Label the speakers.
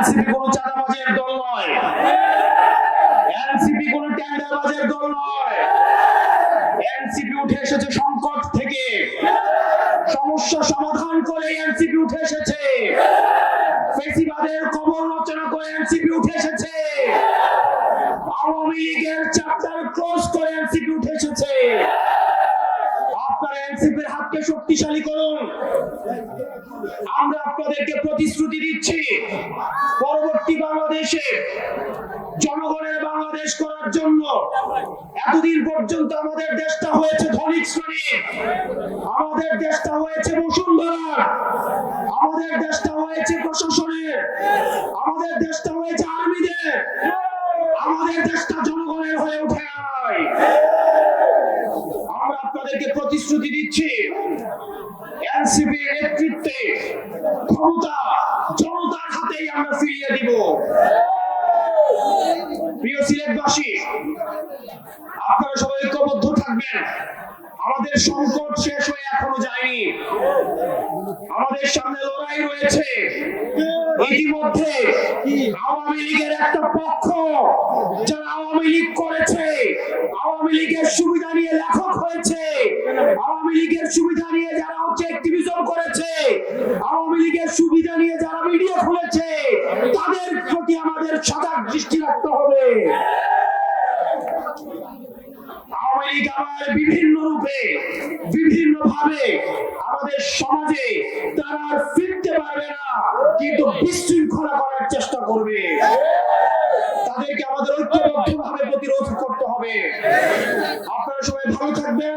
Speaker 1: NCP কোনো চাঁদাবাজের দল নয়, এনসিপি কোনো টেন্ডারবাজের দল নয়। এনসিপি উঠে এসেছে সংকট থেকে, সমস্যা সমাধান করে এনসিপি উঠে এসেছে, ফেসিবাদের কবর রচনা করে এনসিপি উঠে এসেছে, আওয়ামী লীগের চ্যাপ্টার ক্লোজ করে এনসিপি উঠে এসেছে। আপনারা এনসিপির হাতকে শক্তিশালী করুন। আমরা আপনাদেরকে প্রতিশ্রুতি দিচ্ছি, পরবর্তী বাংলাদেশে জনগণের বাংলাদেশ করার জন্য এতদিন পর্যন্ত আমাদের দেশটা হয়েছে ধনিক শ্রেণীর, আমাদের দেশটা হয়েছে বসুন্ধরার, আমাদের দেশটা হয়েছে প্রশাসনের, আমাদের দেশটা হয়েছে আর্মিদের, আমাদের দেশটা জনগণের হয়ে ওঠে নাই। আমরা আপনাদেরকে প্রতিশ্রুতি দিচ্ছি, এনসিপির নেতৃত্বে ক্ষমতা জনতার হাতেই আমরা ফিরিয়ে দিব। প্রিয় সিলেটবাসী, আপনারা সবাই ঐক্যবদ্ধ থাকবেন। আমাদের সংকট শেষ হয়ে এখনো যায়নি, আমাদের সামনে লড়াই রয়েছে। ইতিমধ্যে আওয়ামী লীগের একটা পক্ষ, যারা আওয়ামী লীগ করেছে, আওয়ামী লীগের সুবিধা নিয়ে লেখক হয়েছে, আওয়ামী লীগের সুবিধা নিয়ে যারা অ্যাক্টিভিজম করেছে, আওয়ামী লীগের সুবিধা নিয়ে যারা মিডিয়া খুলেছে, তাদের প্রতি আমাদের সজাগ দৃষ্টি রাখতে হবে। আওয়ামী লীগ আবার বিভিন্ন রূপে বিভিন্ন ভাবে আমাদের সমাজে তারা আর ফিরতে পারবে না, কিন্তু বিশৃঙ্খলা করার চেষ্টা করবে। তাদেরকে আমাদের ঐক্যবদ্ধভাবে প্রতিরোধ করতে হবে। আপনারা সবাই ভালো থাকবেন।